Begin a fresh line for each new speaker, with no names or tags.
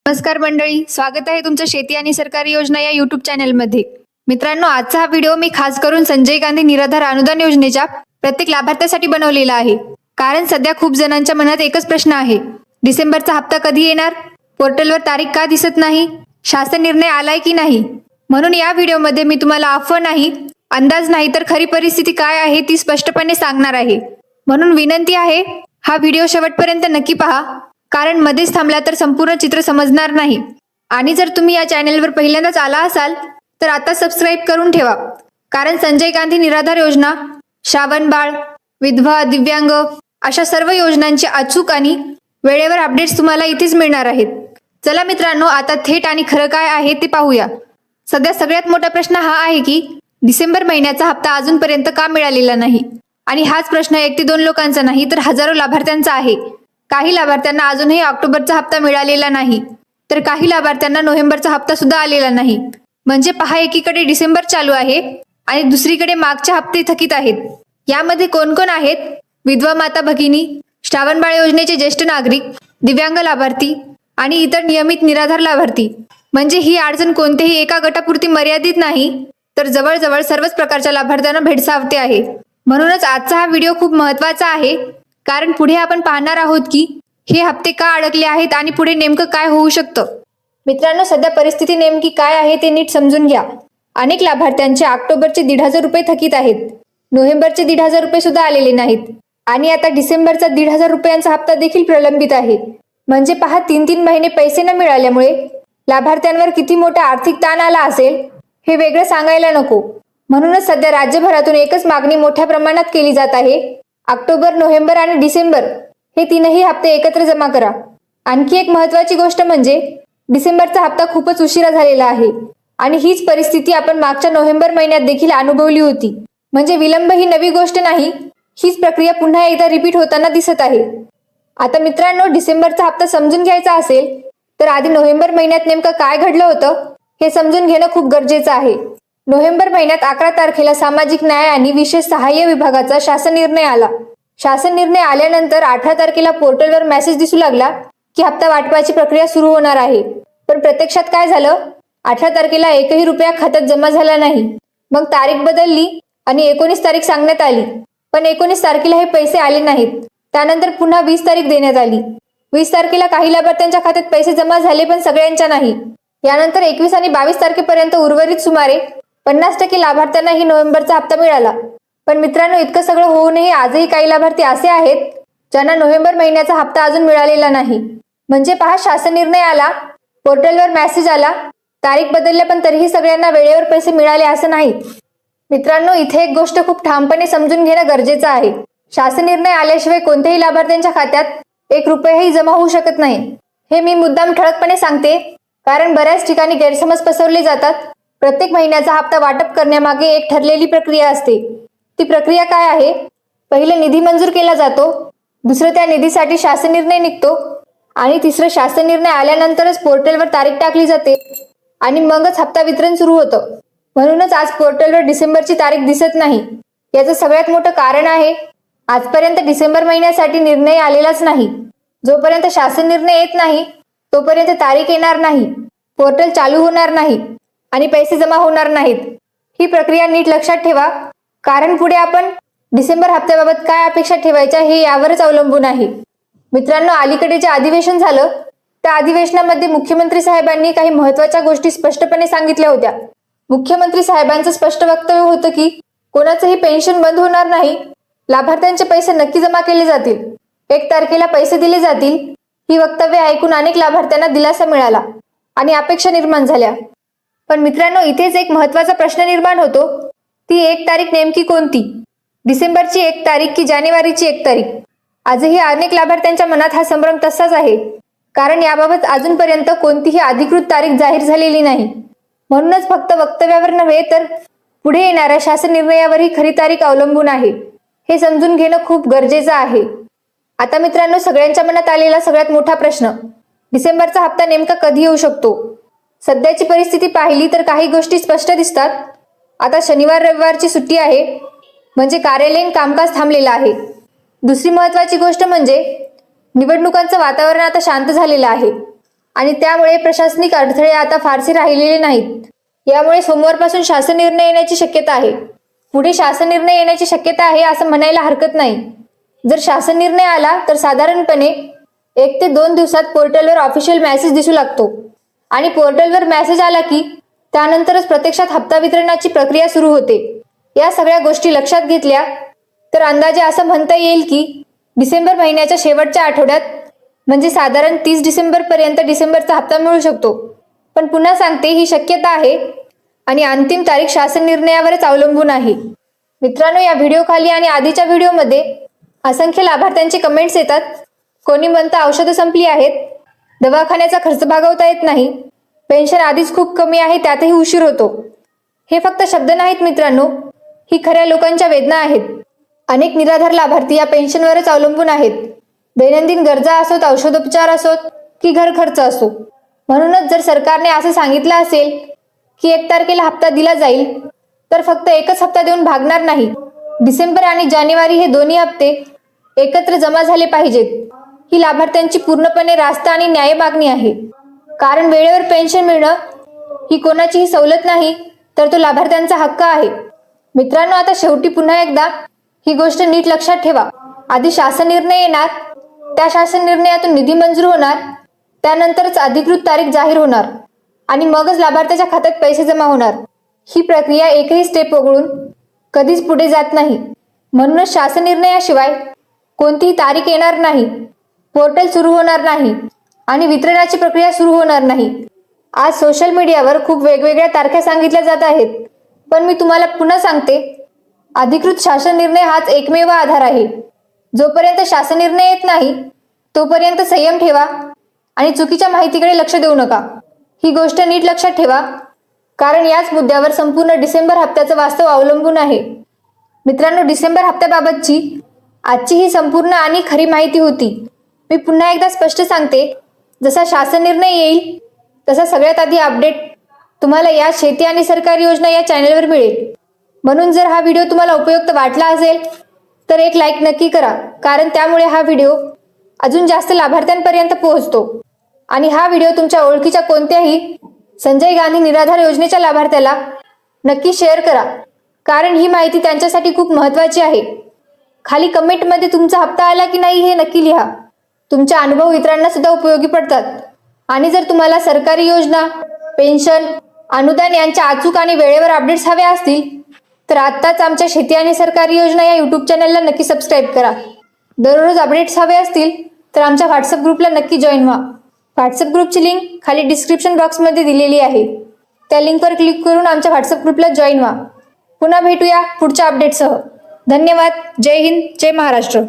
नमस्कार मंडळी, स्वागत आहे तुमचं शेती आणि सरकारी योजना या युट्यूब चॅनलमध्ये. मित्रांनो, आजचा हा व्हिडिओ मी खास करून संजय गांधी निराधार अनुदान योजनेच्या प्रत्येक लाभार्थ्यासाठी बनवलेला आहे. कारण सध्या खूप जणांच्या मनात एकच प्रश्न आहे, डिसेंबरचा हप्ता कधी येणार, पोर्टलवर तारीख का दिसत नाही, शासन निर्णय आलाय की नाही. म्हणून या व्हिडिओमध्ये मी तुम्हाला अफवा नाही, अंदाज नाही, तर खरी परिस्थिती काय आहे ती स्पष्टपणे सांगणार आहे. म्हणून विनंती आहे, हा व्हिडिओ शेवटपर्यंत नक्की पहा, कारण मध्येच थांबला तर संपूर्ण चित्र समजणार नाही. आणि जर तुम्ही या चॅनलवर पहिल्यांदाच आला असाल तर आता सबस्क्राईब करून ठेवा, कारण संजय गांधी निराधार योजना, श्रावण बाळ, विधवा, दिव्यांग अशा सर्व योजनांचे अचूक आणि वेळेवर अपडेट्स तुम्हाला इथेच मिळणार आहेत. चला मित्रांनो, आता थेट आणि खरं काय आहे ते पाहूया. सध्या सगळ्यात मोठा प्रश्न हा आहे की डिसेंबर महिन्याचा हप्ता अजूनपर्यंत का मिळालेला नाही. आणि हाच प्रश्न 1 ते 2 लोकांचा नाही तर हजारो लाभार्थ्यांचा आहे. काही लाभार्थ्यांना अजूनही ऑक्टोबरचा हप्ता मिळालेला नाही, तर काही लाभार्थ्यांना नोव्हेंबरचा हप्ता सुद्धा आलेला नाही. म्हणजे पहा, एकीकडे डिसेंबर चालू आहे आणि दुसरीकडे मागचे हप्ते थकीत आहेत. यामध्ये कोण कोण आहेत? विधवा माता भगिनी, श्रावण बाळ योजनेचे ज्येष्ठ नागरिक, दिव्यांग लाभार्थी आणि इतर नियमित निराधार लाभार्थी. म्हणजे ही अडचण कोणत्याही एका गटापुरती मर्यादित नाही, तर जवळजवळ सर्वच प्रकारच्या लाभार्थ्यांना भेडसावते आहे. म्हणूनच आजचा हा व्हिडिओ खूप महत्त्वाचा आहे, कारण पुढे आपण पाहणार आहोत की हे हप्ते का अडकले आहेत आणि पुढे नेमकं काय होऊ शकतं. मित्रांनो, सध्या परिस्थिती नेमकी काय आहे ते नीट समजून घ्या. अनेक लाभार्थ्यांचे ऑक्टोबरचे 1,500 रुपये थकीत आहेत, नोव्हेंबरचे 1,500 रुपये सुद्धा आलेले नाहीत आणि आता डिसेंबरचा 1,500 रुपयांचा हप्ता देखील प्रलंबित आहे. म्हणजे पहा, 3 महिने पैसे न मिळाल्यामुळे लाभार्थ्यांवर किती मोठा आर्थिक ताण आला असेल हे वेगळं सांगायला नको. म्हणूनच सध्या राज्यभरातून एकच मागणी मोठ्या प्रमाणात केली जात आहे, ऑक्टोबर, नोव्हेंबर आणि डिसेंबर हे 3ही हप्ते एकत्र जमा करा. आणखी एक महत्त्वाची गोष्ट म्हणजे डिसेंबरचा हप्ता खूपच उशिरा झालेला आहे आणि हीच परिस्थिती आपण मागच्या नोव्हेंबर महिन्यात देखील अनुभवली होती. म्हणजे विलंब ही नवी गोष्ट नाही, हीच प्रक्रिया पुन्हा एकदा रिपीट होताना दिसत आहे. आता मित्रांनो, डिसेंबरचा हप्ता समजून घ्यायचा असेल तर आधी नोव्हेंबर महिन्यात नेमकं काय घडलं होतं हे समजून घेणं खूप गरजेचं आहे. नोव्हेंबर महिन्यात 11 तारखेला सामाजिक न्याय आणि विशेष सहाय्य विभागाचा शासन निर्णय आला. शासन निर्णय आल्यानंतर 18 तारखेला पोर्टलवर मेसेज दिसू लागला की हप्ता वाटपाची प्रक्रिया सुरू होणार आहे. पण प्रत्यक्षात काय झालं? 18 तारखेला 1ही रुपया खात्यात जमा झाला नाही. मग तारीख बदलली आणि 19 तारीख सांगण्यात आली, पण 19 तारखेला हे पैसे आले नाहीत. त्यानंतर पुन्हा 20 तारीख देण्यात आली. 20 तारखेला काही लाभार्थ्यांच्या खात्यात पैसे जमा झाले, पण सगळ्यांच्या नाही. यानंतर 21 आणि 22 तारखेपर्यंत उर्वरित सुमारे 50% लाभार्थ्यांनाही नोव्हेंबरचा हप्ता मिळाला. पण मित्रांनो, इतकं सगळं होऊनही आजही काही लाभार्थी असे आहेत ज्यांना नोव्हेंबर महिन्याचा हप्ता अजून मिळालेला नाही. म्हणजे पहा, शासन निर्णय आला, पोर्टलवर मेसेज आला, तारीख बदलल्या, पण तरीही सगळ्यांना वेळेवर पैसे मिळाले असं नाही. मित्रांनो, इथे एक गोष्ट खूप ठामपणे समजून घेणं गरजेचं आहे. शासन निर्णय आल्याशिवाय कोणत्याही लाभार्थ्यांच्या खात्यात 1 रुपयाही जमा होऊ शकत नाही. हे मी मुद्दाम ठळकपणे सांगते, कारण बऱ्याच ठिकाणी गैरसमज पसरले जातात. प्रत्येक महिन्याचा हप्ता वाटप करण्यामागे एक ठरलेली प्रक्रिया असते. ती प्रक्रिया काय आहे? पहिले निधी मंजूर केला जातो, दुसरं त्या निधीसाठी शासन निर्णय निघतो आणि तिसरं शासन निर्णय आल्यानंतरच पोर्टलवर तारीख टाकली जाते आणि मगच हप्ता वितरण सुरू होतं. म्हणूनच आज पोर्टलवर डिसेंबरची तारीख दिसत नाही. याचं सगळ्यात मोठं कारण आहे, आजपर्यंत डिसेंबर महिन्यासाठी निर्णय आलेलाच नाही. जोपर्यंत शासन निर्णय येत नाही तोपर्यंत तारीख येणार नाही, पोर्टल चालू होणार नाही आणि पैसे जमा होणार नाहीत. ही प्रक्रिया नीट लक्षात ठेवा, कारण पुढे आपण डिसेंबर हप्त्याबाबत काय अपेक्षा ठेवायच्या हे यावरच अवलंबून आहे. मित्रांनो, अलीकडे जे अधिवेशन झालं त्या अधिवेशनामध्ये मुख्यमंत्री साहेबांनी काही महत्त्वाच्या गोष्टी स्पष्टपणे सांगितल्या होत्या. मुख्यमंत्री साहेबांचं स्पष्ट वक्तव्य होतं की कोणाचंही पेन्शन बंद होणार नाही, लाभार्थ्यांचे पैसे नक्की जमा केले जातील, 1 तारखेला पैसे दिले जातील. ही वक्तव्य ऐकून अनेक लाभार्थ्यांना दिलासा मिळाला आणि अपेक्षा निर्माण झाल्या. पण मित्रांनो, इथेच एक महत्त्वाचा प्रश्न निर्माण होतो, ती 1 तारीख नेमकी कोणती? डिसेंबरची 1 तारीख की जानेवारीची 1 तारीख? आजही अनेक लाभार्थ्यांच्या मनात हा संभ्रम तसाच आहे, कारण याबाबत अजूनपर्यंत कोणतीही अधिकृत तारीख जाहीर झालेली नाही. म्हणूनच फक्त वक्तव्यावर नव्हे तर पुढे येणाऱ्या शासन निर्णयावरही खरी तारीख अवलंबून आहे. हे समजून घेणं खूप गरजेचं आहे. आता मित्रांनो, सगळ्यांच्या मनात आलेला सगळ्यात मोठा प्रश्न, डिसेंबरचा हप्ता नेमका कधी येऊ शकतो? सध्याची परिस्थिती पाहिली तर काही गोष्टी स्पष्ट दिसतात. आता शनिवार रविवारची सुट्टी आहे, म्हणजे कार्यालयीन कामकाज थांबलेलं आहे. दुसरी महत्त्वाची गोष्ट म्हणजे निवडणुकांचं वातावरण आता शांत झालेलं आहे. आणि त्यामुळे प्रशासनिक अडथळे आता फारसे राहिलेले नाहीत. यामुळे सोमवारपासून शासन निर्णय येण्याची शक्यता आहे. पुढे शासन निर्णय येण्याची शक्यता आहे असं म्हणायला हरकत नाही. जर शासन निर्णय आला तर साधारणपणे 1 ते 2 दिवसात पोर्टलवर ऑफिशियल मेसेज दिसू लागतो आणि पोर्टलवर मेसेज आला की त्यानंतरच प्रत्यक्षात हप्ता वितरणाची प्रक्रिया सुरू होते. या सगळ्या गोष्टी लक्षात घेतल्या तर अंदाजे असं म्हणता येईल की डिसेंबर महिन्याच्या शेवटच्या आठवड्यात म्हणजे साधारण 30 डिसेंबर पर्यंत डिसेंबरचा हप्ता मिळू शकतो. पण पुन्हा सांगते, ही शक्यता आहे आणि अंतिम तारीख शासन निर्णयावरच अवलंबून आहे. मित्रांनो, या व्हिडिओ खाली आणि आधीच्या व्हिडिओमध्ये असंख्य लाभार्थ्यांचे कमेंट्स येतात. कोणी म्हणतं औषधं संपली आहेत, दवाखान्याचा खर्च भागवता येत नाही, पेन्शन आधीच खूप कमी आहे त्यातही उशीर होतो. हे फक्त शब्द नाहीत मित्रांनो, ही खऱ्या लोकांच्या वेदना आहेत. अनेक निराधार लाभार्थी या पेन्शनवरच अवलंबून आहेत. दैनंदिन गरजा असोत, औषधोपचार असोत की घर खर्च असो. म्हणूनच जर सरकारने असं सांगितलं असेल की 1 तारखेला हप्ता दिला जाईल तर फक्त एकच हप्ता देऊन भागणार नाही. डिसेंबर आणि जानेवारी हे दोन्ही हप्ते एकत्र जमा झाले पाहिजेत. ही लाभार्थ्यांची पूर्णपणे रास्त आणि न्याय मागणी आहे. कारण वेळेवर पेन्शन मिळणं ही कोणाचीही सवलत नाही, तर तो लाभार्थ्यांचा हक्क आहे. मित्रांनो, आता शेवटी पुन्हा एकदा ही गोष्ट नीट लक्षात ठेवा. आधी शासन निर्णय येणार, त्या शासन निर्णयातून निधी मंजूर होणार, त्यानंतरच अधिकृत तारीख जाहीर होणार आणि मगच लाभार्थ्याच्या खात्यात पैसे जमा होणार. ही प्रक्रिया एकही स्टेप वगळून कधीच पुढे जात नाही. म्हणूनच शासन निर्णयाशिवाय कोणतीही तारीख येणार नाही, पोर्टल सुरू होणार नाही आणि वितरणाची प्रक्रिया सुरू होणार नाही. आज सोशल मीडियावर खूप वेगवेगळ्या तारखा सांगितल्या जात आहेत, पण मी तुम्हाला पुन्हा सांगते, अधिकृत शासन निर्णय हाच एकमेव आधार आहे. जोपर्यंत शासन निर्णय येत नाही तोपर्यंत संयम ठेवा आणि चुकीच्या माहितीकडे लक्ष देऊ नका. ही गोष्ट नीट लक्षात ठेवा, कारण याच मुद्द्यावर संपूर्ण डिसेंबर हप्त्याचं वास्तव अवलंबून आहे. मित्रांनो, डिसेंबर हप्त्याबाबतची आजची ही संपूर्ण आणि खरी माहिती होती. मी पुन्हा एकदा स्पष्ट सांगते, जसा शासन निर्णय येईल तसा सगळ्यात आधी अपडेट तुम्हाला या शेती आणि सरकारी योजना या चॅनलवर मिळेल. म्हणून जर हा व्हिडिओ तुम्हाला उपयुक्त वाटला असेल तर एक लाईक नक्की करा, कारण त्यामुळे हा व्हिडिओ अजून जास्त लाभार्थ्यांपर्यंत पोहोचतो. आणि हा व्हिडिओ तुमच्या ओळखीच्या कोणत्याही संजय गांधी निराधार योजनेच्या लाभार्थ्याला नक्की शेअर करा, कारण ही माहिती त्यांच्यासाठी खूप महत्त्वाची आहे. खाली कमेंटमध्ये तुमचा हप्ता आला की नाही हे नक्की लिहा. तुमचे अनुभव इतरांना सुद्धा उपयोगी पडतात. आणि जर तुम्हाला सरकारी योजना, पेन्शन, अनुदान यांच्या अचूक आणि वेळेवर अपडेट्स हवे असतील तर आत्ताच आमच्या शेती आणि सरकारी योजना या यूट्यूब चॅनलला नक्की सबस्क्राईब करा. दररोज अपडेट्स हवे असतील तर आमच्या व्हॉट्सअप ग्रुपला नक्की जॉईन व्हा. व्हॉट्सअप ग्रुपची लिंक खाली डिस्क्रिप्शन बॉक्समध्ये दिलेली आहे. त्या लिंकवर क्लिक करून आमच्या व्हॉट्सअप ग्रुपला जॉईन व्हा. पुन्हा भेटूया पुढच्या अपडेटसह. धन्यवाद. जय हिंद, जय महाराष्ट्र.